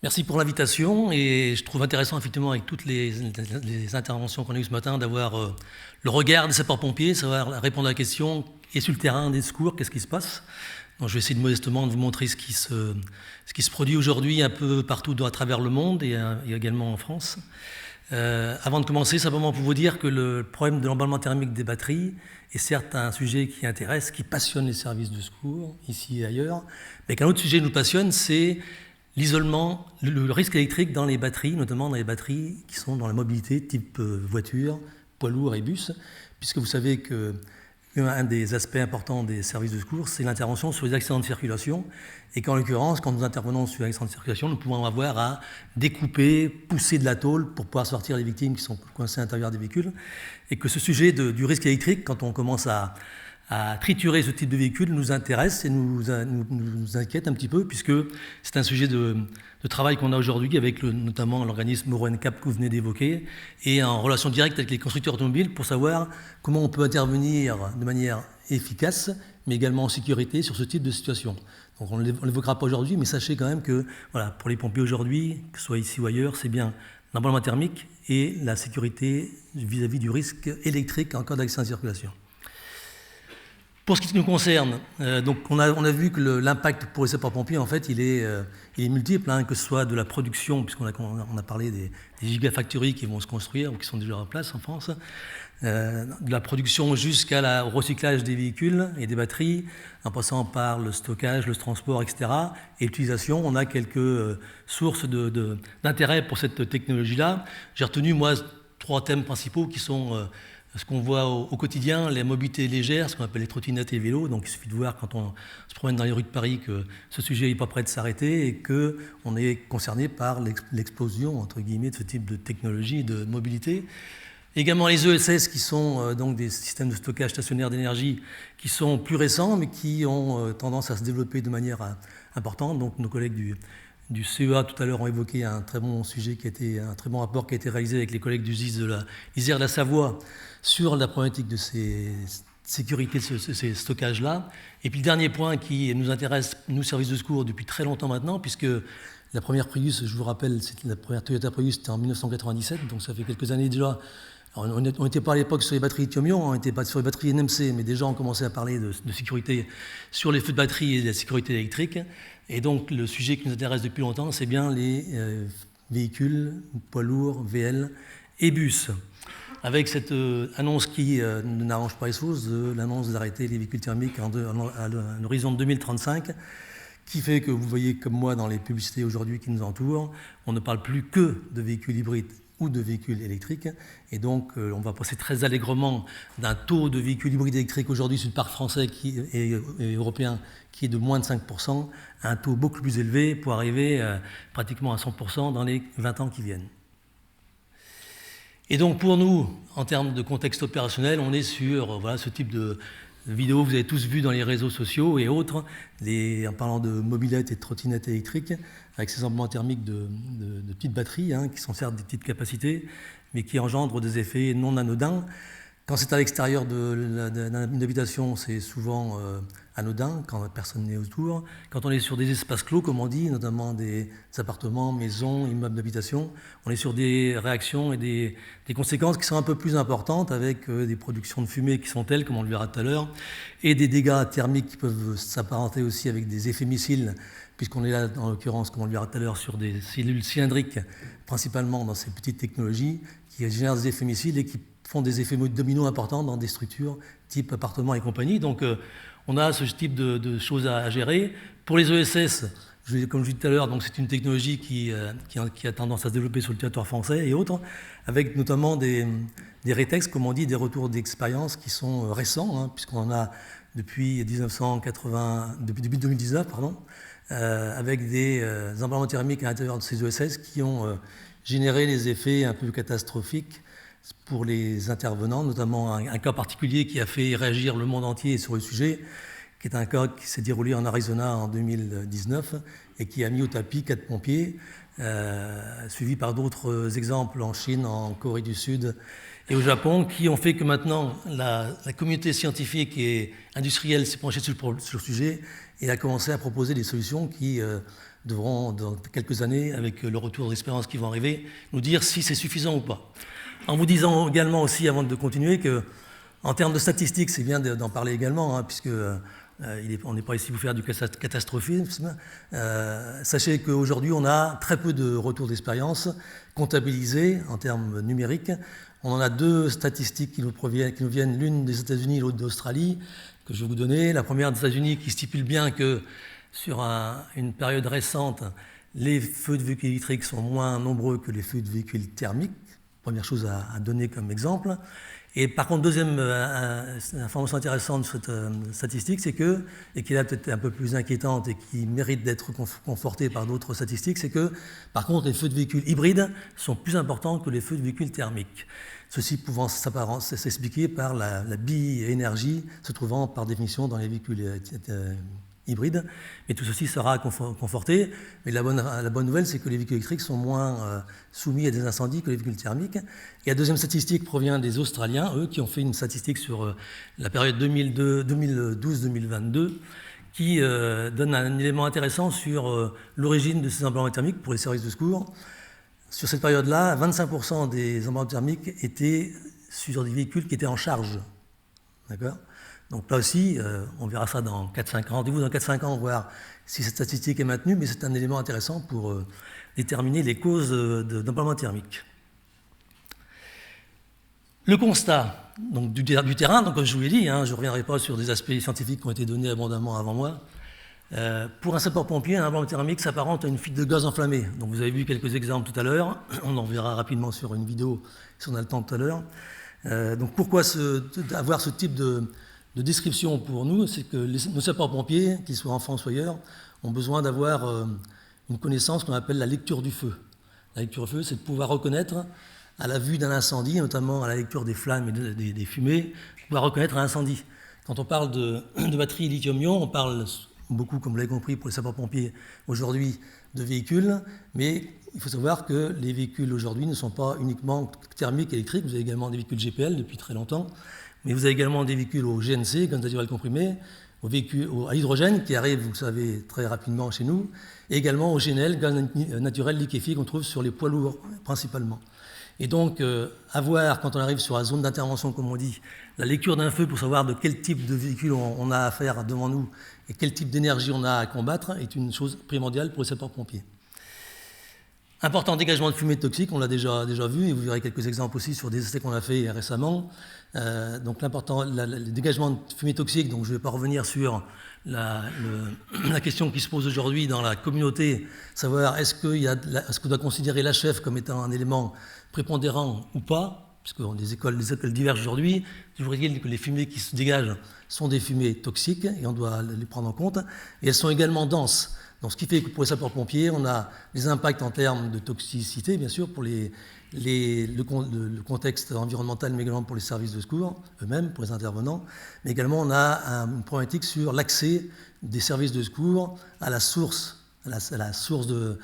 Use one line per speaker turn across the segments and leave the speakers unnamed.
Merci pour l'invitation et je trouve intéressant effectivement avec toutes les interventions qu'on a eues ce matin d'avoir le regard des sapeurs-pompiers, savoir répondre à la question et sur le terrain des secours, qu'est-ce qui se passe. Donc je vais essayer de modestement de vous montrer ce qui se produit aujourd'hui un peu partout à travers le monde et également en France. Avant de commencer, simplement pour vous dire que le problème de l'emballement thermique des batteries est certes un sujet qui intéresse, qui passionne les services de secours, ici et ailleurs, mais qu'un autre sujet nous passionne, c'est l'isolement, le risque électrique dans les batteries, notamment dans les batteries qui sont dans la mobilité type voiture, poids lourd et bus, puisque vous savez que un des aspects importants des services de secours, c'est l'intervention sur les accidents de circulation, et qu'en l'occurrence, quand nous intervenons sur les accidents de circulation, nous pouvons avoir à découper, pousser de la tôle pour pouvoir sortir les victimes qui sont coincées à l'intérieur des véhicules, et que ce sujet du risque électrique, quand on commence à triturer ce type de véhicule nous intéresse et nous inquiète un petit peu, puisque c'est un sujet de travail qu'on a aujourd'hui avec notamment l'organisme Euro NCAP que vous venez d'évoquer, et en relation directe avec les constructeurs automobiles pour savoir comment on peut intervenir de manière efficace, mais également en sécurité sur ce type de situation. Donc on ne l'évoquera pas aujourd'hui, mais sachez quand même que voilà, pour les pompiers aujourd'hui, que ce soit ici ou ailleurs, c'est bien l'emballement thermique et la sécurité vis-à-vis du risque électrique en cas d'accident de circulation. Pour ce qui nous concerne, donc on a vu que l'impact pour les sapeurs-pompiers, en fait, il est multiple, hein, que ce soit de la production, puisqu'on a parlé des gigafactories qui vont se construire ou qui sont déjà en place en France, de la production jusqu'au recyclage des véhicules et des batteries, en passant par le stockage, le transport, etc. Et l'utilisation, on a quelques sources d'intérêt pour cette technologie-là. J'ai retenu, moi, 3 thèmes principaux qui sont ce qu'on voit au quotidien, les mobilités légères, ce qu'on appelle les trottinettes et les vélos. Donc il suffit de voir quand on se promène dans les rues de Paris que ce sujet n'est pas prêt de s'arrêter et qu'on est concerné par l'explosion, entre guillemets, de ce type de technologie de mobilité. Également les ESS qui sont donc des systèmes de stockage stationnaire d'énergie qui sont plus récents mais qui ont tendance à se développer de manière importante. Donc nos collègues du CEA tout à l'heure ont évoqué un très bon sujet un très bon rapport qui a été réalisé avec les collègues du GIS de l'Isère de la Savoie sur la problématique de ces sécurités de ces stockages-là. Et puis le dernier point qui nous intéresse, nous, services de secours, depuis très longtemps maintenant, puisque la première Prius, je vous rappelle, la première Toyota Prius, c'était en 1997, donc ça fait quelques années déjà. Alors, on n'était pas à l'époque sur les batteries lithium-ion, on n'était pas sur les batteries NMC, mais déjà on commençait à parler de sécurité sur les feux de batterie et de la sécurité électrique. Et donc le sujet qui nous intéresse depuis longtemps, c'est bien les véhicules, poids lourds, VL et bus. Avec cette annonce qui n'arrange pas les choses, l'annonce d'arrêter les véhicules thermiques à l'horizon de 2035, qui fait que vous voyez comme moi dans les publicités aujourd'hui qui nous entourent, on ne parle plus que de véhicules hybrides ou de véhicules électriques. Et donc, on va passer très allègrement d'un taux de véhicules hybrides électriques aujourd'hui sur le parc français et européen qui est de moins de 5% à un taux beaucoup plus élevé pour arriver pratiquement à 100% dans les 20 ans qui viennent. Et donc, pour nous, en termes de contexte opérationnel, on est sur ce type de vidéos que vous avez tous vues dans les réseaux sociaux et autres, en parlant de mobylettes et de trottinettes électriques, avec ces emballements thermiques de petites batteries, hein, qui sont certes des petites capacités, mais qui engendrent des effets non anodins. Quand c'est à l'extérieur d'une habitation, c'est souvent anodin, quand personne n'est autour. Quand on est sur des espaces clos, comme on dit, notamment des appartements, maisons, immeubles d'habitation, on est sur des réactions et des conséquences qui sont un peu plus importantes, avec des productions de fumée qui sont telles, comme on le verra tout à l'heure, et des dégâts thermiques qui peuvent s'apparenter aussi avec des effets missiles, puisqu'on est là, en l'occurrence, comme on le verra tout à l'heure, sur des cellules cylindriques, principalement dans ces petites technologies, qui génèrent des effets missiles et qui font des effets dominos importants dans des structures type appartements et compagnie. Donc on a ce type de choses à gérer. Pour les ESS, comme je disais tout à l'heure, donc c'est une technologie qui a tendance à se développer sur le territoire français et autres, avec notamment des rétex, comme on dit, des retours d'expérience qui sont récents, hein, puisqu'on en a depuis 2019, avec des emballements thermiques à l'intérieur de ces ESS qui ont généré des effets un peu catastrophiques pour les intervenants, notamment un cas particulier qui a fait réagir le monde entier sur le sujet, qui est un cas qui s'est déroulé en Arizona en 2019 et qui a mis au tapis 4 pompiers, suivi par d'autres exemples en Chine, en Corée du Sud et au Japon, qui ont fait que maintenant la communauté scientifique et industrielle s'est penchée sur le sujet et a commencé à proposer des solutions qui devront, dans quelques années, avec le retour d'expérience qui vont arriver, nous dire si c'est suffisant ou pas. En vous disant également aussi, avant de continuer, qu'en termes de statistiques, c'est bien d'en parler également, hein, puisque on n'est pas ici pour faire du catastrophisme. Sachez qu'aujourd'hui, on a très peu de retours d'expérience comptabilisés en termes numériques. On en a deux statistiques qui nous viennent, l'une des États-Unis et l'autre d'Australie, que je vais vous donner. La première des États-Unis qui stipule bien que sur une période récente, les feux de véhicules électriques sont moins nombreux que les feux de véhicules thermiques. Première chose à donner comme exemple. Et par contre, deuxième information intéressante de cette statistique, c'est que, et qui est là peut-être un peu plus inquiétante et qui mérite d'être confortée par d'autres statistiques, c'est que, par contre, les feux de véhicules hybrides sont plus importants que les feux de véhicules thermiques. Ceci pouvant s'expliquer par la bi-énergie se trouvant par définition dans les véhicules hybrides. Mais tout ceci sera conforté. Mais la bonne nouvelle, c'est que les véhicules électriques sont moins soumis à des incendies que les véhicules thermiques. Et la deuxième statistique provient des Australiens, eux, qui ont fait une statistique sur la période 2012-2022, qui donne un élément intéressant sur l'origine de ces emballements thermiques pour les services de secours. Sur cette période-là, 25% des emballements thermiques étaient sur des véhicules qui étaient en charge. D'accord ? Donc là aussi, on verra ça dans 4-5 ans. Rendez-vous dans 4-5 ans, voir si cette statistique est maintenue, mais c'est un élément intéressant pour déterminer les causes d'emballement thermique. Le constat donc, du terrain, donc, comme je vous l'ai dit, je ne reviendrai pas sur des aspects scientifiques qui ont été donnés abondamment avant moi. Pour un sapeur-pompier, un emballement thermique s'apparente à une fuite de gaz enflammé. Donc vous avez vu quelques exemples tout à l'heure, on en verra rapidement sur une vidéo si on a le temps tout à l'heure. Donc pourquoi avoir ce type de description pour nous, c'est que nos sapeurs-pompiers, qu'ils soient en France ou ailleurs, ont besoin d'avoir une connaissance qu'on appelle la lecture du feu. La lecture du feu, c'est de pouvoir reconnaître à la vue d'un incendie, notamment à la lecture des flammes et des fumées, pouvoir reconnaître un incendie. Quand on parle de batterie lithium-ion, on parle beaucoup, comme vous l'avez compris, pour les sapeurs-pompiers aujourd'hui, de véhicules, mais il faut savoir que les véhicules aujourd'hui ne sont pas uniquement thermiques et électriques, vous avez également des véhicules GPL depuis très longtemps, mais vous avez également des véhicules au GNC, gaz naturel comprimé, aux véhicules à l'hydrogène, qui arrivent, vous le savez, très rapidement chez nous, et également au GNL, gaz naturel liquéfié, qu'on trouve sur les poids lourds principalement. Et donc, avoir, quand on arrive sur la zone d'intervention, comme on dit, la lecture d'un feu pour savoir de quel type de véhicule on a affaire devant nous et quel type d'énergie on a à combattre est une chose primordiale pour les sapeurs-pompiers. Important dégagement de fumée toxique, on l'a déjà vu, et vous verrez quelques exemples aussi sur des essais qu'on a fait récemment. Donc le dégagement de fumée toxique, donc je ne vais pas revenir sur la question qui se pose aujourd'hui dans la communauté, savoir est-ce qu'on doit considérer l'HF comme étant un élément prépondérant ou pas, puisque les écoles divergent aujourd'hui. Toujours est-il que les fumées qui se dégagent sont des fumées toxiques et on doit les prendre en compte. Et elles sont également denses. Donc, ce qui fait que pour les sapeurs-pompiers, on a des impacts en termes de toxicité, bien sûr, pour le contexte environnemental, mais également pour les services de secours eux-mêmes, pour les intervenants. Mais également, on a une problématique sur l'accès des services de secours à la source, de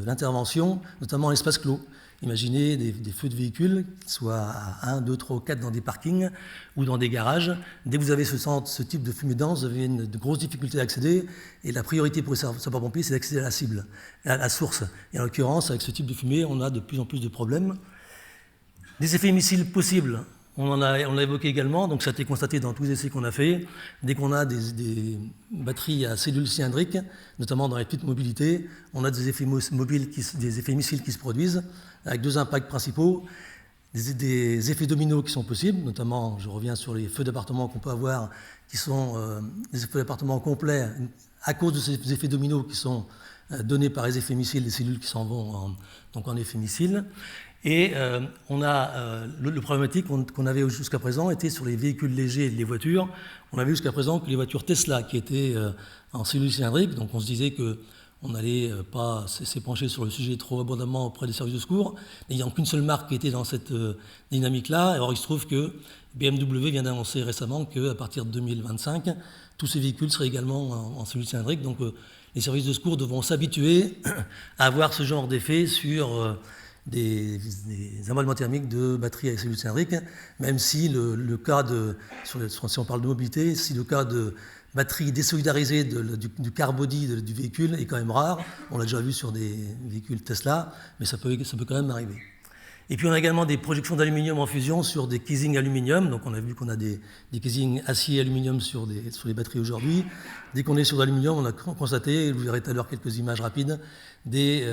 l'intervention, notamment l'espace clos. Imaginez des feux de véhicules, soit à 1, 2, 3 ou 4 dans des parkings ou dans des garages. Dès que vous avez ce type de fumée dense, vous avez de grosses difficultés d'accéder. Et la priorité pour les sapeurs-pompiers, c'est d'accéder à la cible, à la source. Et en l'occurrence, avec ce type de fumée, on a de plus en plus de problèmes. Des effets missiles possibles, on l'a évoqué également, donc ça a été constaté dans tous les essais qu'on a fait. Dès qu'on a des batteries à cellules cylindriques, notamment dans les petites mobilités, on a des effets missiles qui se produisent, avec deux impacts principaux, des effets dominos qui sont possibles, notamment, je reviens sur les feux d'appartement qu'on peut avoir, qui sont des feux d'appartement complets, à cause de ces effets dominos qui sont donnés par les effets missiles des cellules qui s'en vont en effet missile. Et on a le problématique qu'on avait jusqu'à présent était sur les véhicules légers et les voitures. On avait jusqu'à présent que les voitures Tesla qui étaient en cellules cylindriques, donc on se disait qu'on n'allait pas s'épancher sur le sujet trop abondamment auprès des services de secours, n'ayant qu'une seule marque qui était dans cette dynamique-là. Alors il se trouve que BMW vient d'annoncer récemment qu'à partir de 2025, tous ces véhicules seraient également en cellules cylindriques. Donc les services de secours devront s'habituer à avoir ce genre d'effet sur des emballements thermiques de batteries à cellules cylindriques, même si le cas si on parle de mobilité, si le cas batterie désolidarisée du car body du véhicule est quand même rare. On l'a déjà vu sur des véhicules Tesla, mais ça peut quand même arriver. Et puis on a également des projections d'aluminium en fusion sur des casings aluminium. Donc on a vu qu'on a des casings acier et aluminium sur les batteries aujourd'hui. Dès qu'on est sur l'aluminium, on a constaté, vous verrez tout à l'heure quelques images rapides, des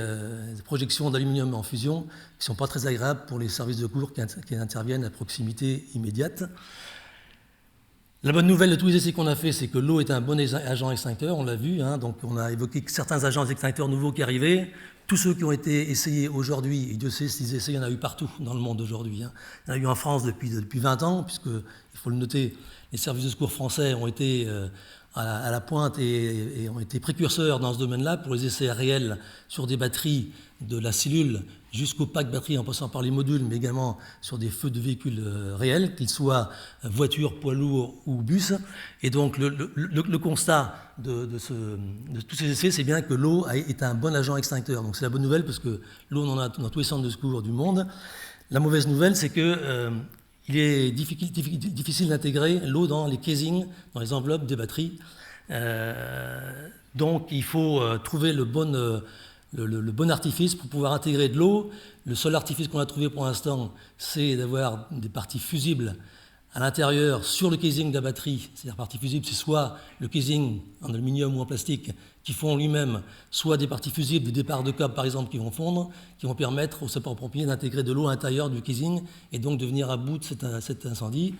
projections d'aluminium en fusion qui ne sont pas très agréables pour les services de secours qui interviennent à proximité immédiate. La bonne nouvelle de tous les essais qu'on a fait, c'est que l'eau est un bon agent extincteur, on l'a vu, hein, donc on a évoqué certains agents extincteurs nouveaux qui arrivaient. Tous ceux qui ont été essayés aujourd'hui, et Dieu sait si ces essais, il y en a eu partout dans le monde aujourd'hui. Hein. Il y en a eu en France depuis 20 ans, puisque, il faut le noter, les services de secours français ont été à la pointe et ont été précurseurs dans ce domaine-là pour les essais réels sur des batteries de la cellule jusqu'au pack batterie en passant par les modules, mais également sur des feux de véhicules réels, qu'ils soient voitures, poids lourds ou bus. Et donc le constat de tous ces essais, c'est bien que l'eau est un bon agent extincteur. Donc c'est la bonne nouvelle parce que l'eau, on en a dans tous les centres de secours du monde. La mauvaise nouvelle, c'est que il est difficile d'intégrer l'eau dans les casings, dans les enveloppes des batteries. Donc il faut trouver le bon artifice pour pouvoir intégrer de l'eau. Le seul artifice qu'on a trouvé pour l'instant, c'est d'avoir des parties fusibles à l'intérieur sur le casing de la batterie. C'est-à-dire parties fusibles, c'est soit le casing en aluminium ou en plastique qui fond lui-même, soit des parties fusibles de départ de câble par exemple qui vont fondre, qui vont permettre aux sapeurs-pompiers d'intégrer de l'eau à l'intérieur du casing et donc de venir à bout de cet incendie.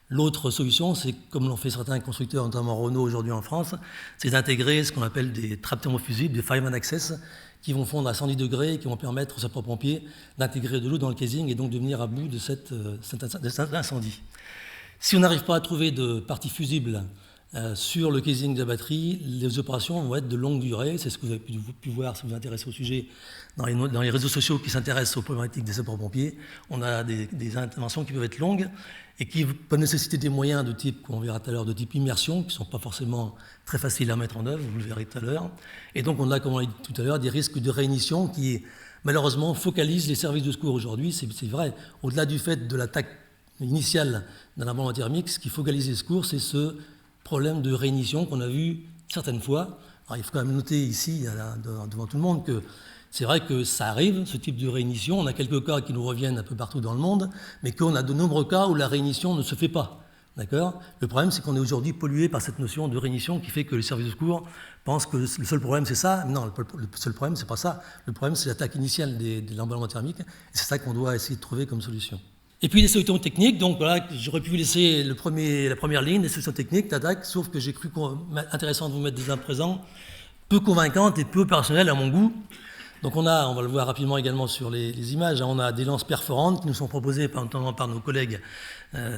L'autre solution, c'est comme l'ont fait certains constructeurs, notamment Renault aujourd'hui en France, c'est d'intégrer ce qu'on appelle des trappes thermofusibles, des fireman access, qui vont fondre à 110 degrés et qui vont permettre aux sapeurs-pompiers d'intégrer de l'eau dans le casing et donc de venir à bout de cet incendie. Si on n'arrive pas à trouver de parties fusibles sur le casing de la batterie, les opérations vont être de longue durée. C'est ce que vous avez pu voir si vous vous intéressez au sujet dans les réseaux sociaux qui s'intéressent aux problématiques des sapeurs-pompiers. On a des interventions qui peuvent être longues et qui peuvent nécessiter des moyens de type, qu'on verra tout à l'heure, de type immersion, qui ne sont pas forcément très faciles à mettre en œuvre, vous le verrez tout à l'heure. Et donc on a, comme on l'a dit tout à l'heure, des risques de réignition qui, malheureusement, focalisent les services de secours aujourd'hui. C'est vrai, au-delà du fait de l'attaque initiale d'un abandon thermique, ce qui focalise les secours, c'est ce problème de réignition qu'on a vu certaines fois. Alors, il faut quand même noter ici, devant tout le monde, que c'est vrai que ça arrive, ce type de réignition. On a quelques cas qui nous reviennent un peu partout dans le monde, mais qu'on a de nombreux cas où la réignition ne se fait pas. D'accord ? Le problème, c'est qu'on est aujourd'hui pollué par cette notion de réignition qui fait que les services de secours pensent que le seul problème, c'est ça. Non, le seul problème, c'est pas ça. Le problème, c'est l'attaque initiale de l'emballement thermique. Et c'est ça qu'on doit essayer de trouver comme solution. Et puis les solutions techniques, donc voilà, j'aurais pu vous laisser la première ligne, les solutions techniques, tac, sauf que j'ai cru intéressant de vous mettre des uns présents, peu convaincantes et peu opérationnelles à mon goût. Donc on va le voir rapidement également sur les images, on a des lances perforantes qui nous sont proposées notamment par nos collègues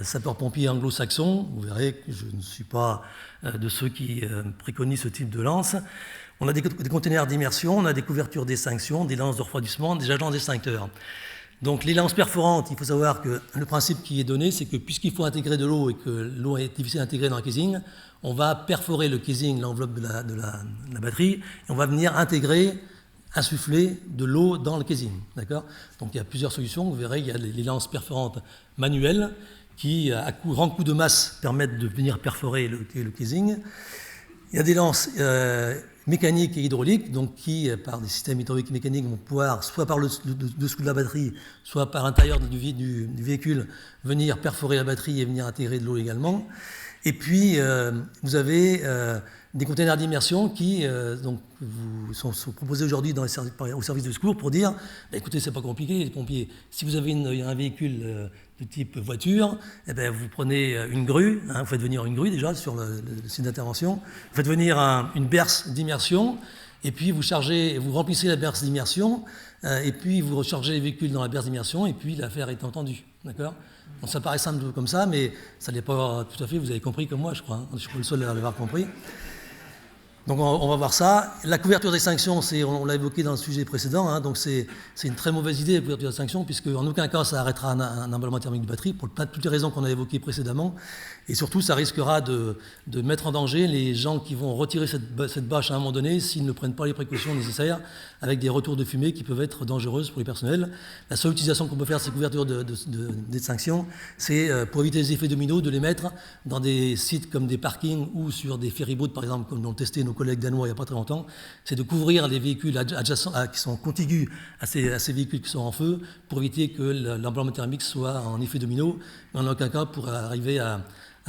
sapeurs-pompiers anglo-saxons. Vous verrez que je ne suis pas de ceux qui préconisent ce type de lance. On a des containers d'immersion, on a des couvertures d'extinction, des lances de refroidissement, des agents d'extincteurs. Donc les lances perforantes, il faut savoir que le principe qui est donné, c'est que puisqu'il faut intégrer de l'eau et que l'eau est difficile à intégrer dans le casing, on va perforer le casing, l'enveloppe de la batterie, et on va venir insuffler de l'eau dans le casing. D'accord ? Donc il y a plusieurs solutions. Vous verrez, il y a les lances perforantes manuelles qui, à grand coup de masse, permettent de venir perforer le casing. Il y a des lances mécaniques et hydrauliques, donc qui, par des systèmes hydrauliques et mécaniques, vont pouvoir, soit par le dessous de la batterie, soit par l'intérieur du véhicule, venir perforer la batterie et venir intégrer de l'eau également. Et puis, vous avez des containers d'immersion qui donc, vous sont proposés aujourd'hui au service de secours pour dire écoutez, c'est pas compliqué, les pompiers. Si vous avez un véhicule de type voiture, eh bien, vous prenez une grue, vous faites venir une grue déjà sur le site d'intervention, vous faites venir une berce d'immersion, et puis vous remplissez la berce d'immersion, et puis vous rechargez les véhicules dans la berce d'immersion, et puis l'affaire est entendue. D'accord ? Donc ça paraît simple comme ça, mais ça n'est pas tout à fait, vous avez compris comme moi, je crois. Je suis pas le seul à l'avoir compris. Donc on va voir ça. La couverture d'extinction, on l'a évoqué dans le sujet précédent, hein, donc c'est une très mauvaise idée, la couverture d'extinction, puisque en aucun cas ça arrêtera un emballement thermique de batterie, pour toutes les raisons qu'on a évoquées précédemment. Et surtout, ça risquera de mettre en danger les gens qui vont retirer cette bâche à un moment donné s'ils ne prennent pas les précautions nécessaires, avec des retours de fumée qui peuvent être dangereuses pour les personnels. La seule utilisation qu'on peut faire de ces couvertures d'extinction, c'est pour éviter les effets dominos, de les mettre dans des sites comme des parkings ou sur des ferryboats, par exemple, comme l'ont testé nos collègues danois il n'y a pas très longtemps. C'est de couvrir les véhicules adjacents, qui sont contigus à ces véhicules qui sont en feu, pour éviter que l'emballement thermique soit en effet domino, mais en aucun cas pour arriver à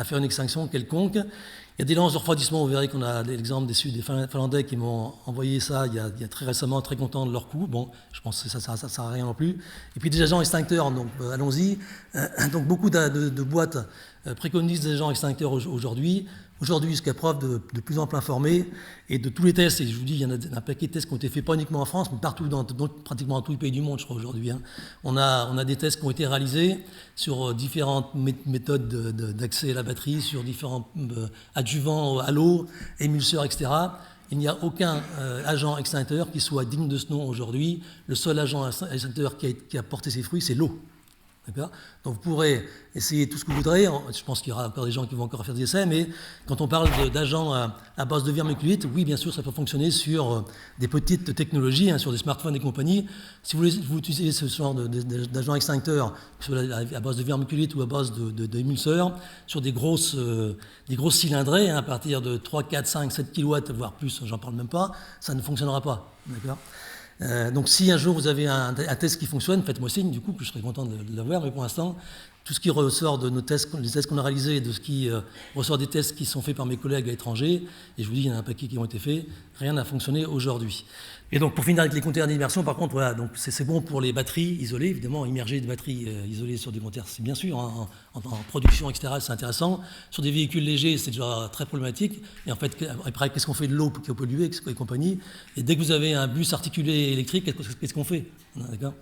faire une extinction quelconque. Il y a des lances de refroidissement, vous verrez qu'on a l'exemple des Finlandais qui m'ont envoyé ça il y a très récemment, très contents de leur coup. Bon, je pense que ça ne sert à rien non plus. Et puis des agents extincteurs, donc allons-y. Donc beaucoup de boîtes préconisent des agents extincteurs aujourd'hui. Aujourd'hui, jusqu'à preuve de plus en plus informés, et de tous les tests, et je vous dis, il y en a un paquet de tests qui ont été faits pas uniquement en France, mais partout, pratiquement dans tous les pays du monde, je crois, aujourd'hui. Hein. On a des tests qui ont été réalisés sur différentes méthodes d'accès à la batterie, sur différents adjuvants à l'eau, émulseurs, etc. Il n'y a aucun agent extincteur qui soit digne de ce nom aujourd'hui. Le seul agent extincteur qui a porté ses fruits, c'est l'eau. Donc vous pourrez essayer tout ce que vous voudrez, je pense qu'il y aura encore des gens qui vont encore faire des essais, mais quand on parle d'agents à base de vermiculite, oui bien sûr ça peut fonctionner sur des petites technologies, hein, sur des smartphones et compagnie. Si vous utilisez ce genre d'agents extincteurs à base de vermiculite ou à base d'émulseurs, sur des grosses cylindrées, hein, à partir de 3, 4, 5, 7 kW, voire plus, j'en parle même pas, ça ne fonctionnera pas. D'accord ? Donc si un jour vous avez un test qui fonctionne, faites-moi signe, du coup, que je serais content de l'avoir, mais pour l'instant, tout ce qui ressort de nos tests, les tests qu'on a réalisés, de ce qui ressort des tests qui sont faits par mes collègues à l'étranger, et je vous dis, il y en a un paquet qui ont été faits, rien n'a fonctionné aujourd'hui. Et donc pour finir avec les conteneurs d'immersion, par contre, voilà, donc c'est bon pour les batteries isolées, évidemment, immerger des batteries isolées sur des conteneurs, c'est bien sûr, hein, en production, etc., c'est intéressant. Sur des véhicules légers, c'est déjà très problématique. Et en fait, après, qu'est-ce qu'on fait de l'eau qui est polluée, et compagnie. Et dès que vous avez un bus articulé électrique, qu'est-ce qu'on fait? D'accord ?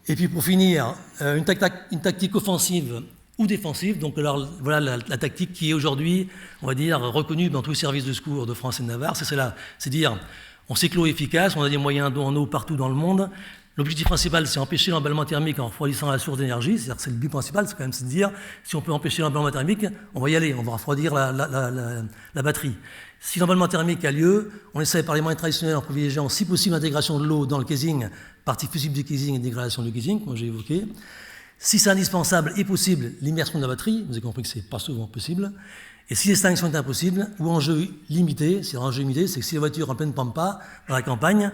Et puis pour finir, une tactique offensive ou défensive. Donc alors, voilà la tactique qui est aujourd'hui, on va dire, reconnue dans tous les services de secours de France et de Navarre. C'est celle-là, c'est dire, on sait que l'eau est efficace, on a des moyens d'eau en eau partout dans le monde. L'objectif principal, c'est empêcher l'emballement thermique en refroidissant la source d'énergie. C'est-à-dire que c'est le but principal, c'est quand même de dire, si on peut empêcher l'emballement thermique, on va y aller, on va refroidir la batterie. Si l'emballement thermique a lieu, on essaie par les moyens traditionnels en privilégiant, si possible, l'intégration de l'eau dans le casing, partie fusible du casing et dégradation du casing, comme j'ai évoqué. Si c'est indispensable et possible, l'immersion de la batterie, vous avez compris que ce n'est pas souvent possible. Et si l'extinction est impossible, ou enjeu limité, c'est que si la voiture en pleine pampa, dans la campagne,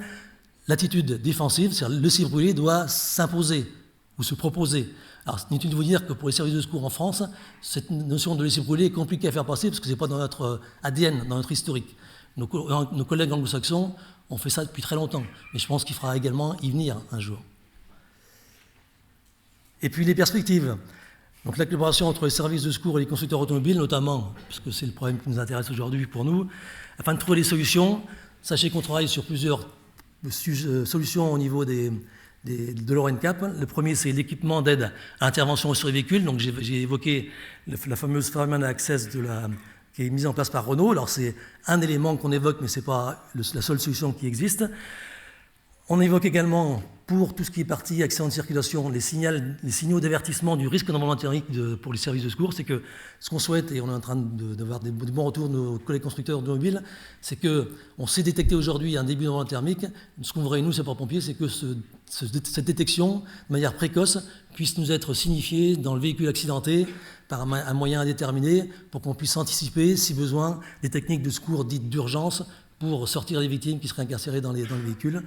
l'attitude défensive, c'est-à-dire le cible brûlé, doit s'imposer ou se proposer. Alors, c'est inutile de vous dire que pour les services de secours en France, cette notion de laisser brûler est compliquée à faire passer parce que ce n'est pas dans notre ADN, dans notre historique. Nos collègues anglo-saxons ont fait ça depuis très longtemps, mais je pense qu'il faudra également y venir un jour. Et puis les perspectives. Donc la collaboration entre les services de secours et les constructeurs automobiles, notamment, parce que c'est le problème qui nous intéresse aujourd'hui pour nous, afin de trouver des solutions. Sachez qu'on travaille sur plusieurs solutions au niveau de l'ORNCAP. Le premier, c'est l'équipement d'aide à l'intervention sur les véhicules. Donc j'ai évoqué la fameuse Fireman Access qui est mise en place par Renault. Alors c'est un élément qu'on évoque, mais ce n'est pas la seule solution qui existe. On évoque également, pour tout ce qui est partie accident de circulation, les signaux d'avertissement du risque d'emballement thermique pour les services de secours. C'est que ce qu'on souhaite, et on est en train d'avoir des bons retours de nos collègues constructeurs automobiles, c'est qu'on sait détecter aujourd'hui un début d'emballement thermique. Ce qu'on voudrait, nous, sapeurs-pompiers, c'est que cette détection, de manière précoce, puisse nous être signifiée dans le véhicule accidenté par un moyen indéterminé pour qu'on puisse anticiper, si besoin, des techniques de secours dites d'urgence pour sortir les victimes qui seraient incarcérées dans le véhicule.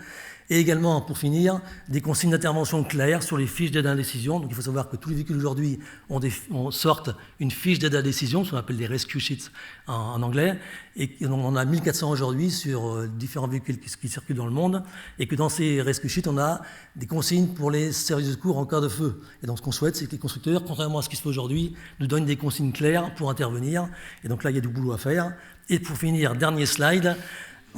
Et également, pour finir, des consignes d'intervention claires sur les fiches d'aide à la décision. Donc il faut savoir que tous les véhicules aujourd'hui sortent une fiche d'aide à la décision, ce qu'on appelle des rescue sheets en anglais, et on en a 1400 aujourd'hui sur différents véhicules qui circulent dans le monde, et que dans ces rescue sheets, on a des consignes pour les services de secours en cas de feu. Et donc ce qu'on souhaite, c'est que les constructeurs, contrairement à ce qui se fait aujourd'hui, nous donnent des consignes claires pour intervenir. Et donc là, il y a du boulot à faire. Et pour finir, dernier slide,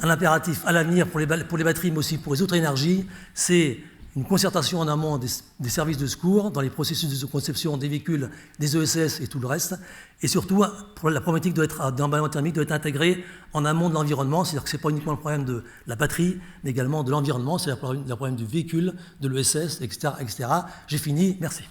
un impératif à l'avenir pour les batteries, mais aussi pour les autres énergies, c'est une concertation en amont des services de secours, dans les processus de conception des véhicules, des ESS et tout le reste. Et surtout, la problématique d'emballement thermique doit être intégrée en amont de l'environnement, c'est-à-dire que ce n'est pas uniquement le problème de la batterie, mais également de l'environnement, c'est-à-dire le problème du véhicule, de l'ESS, etc., etc. J'ai fini, merci.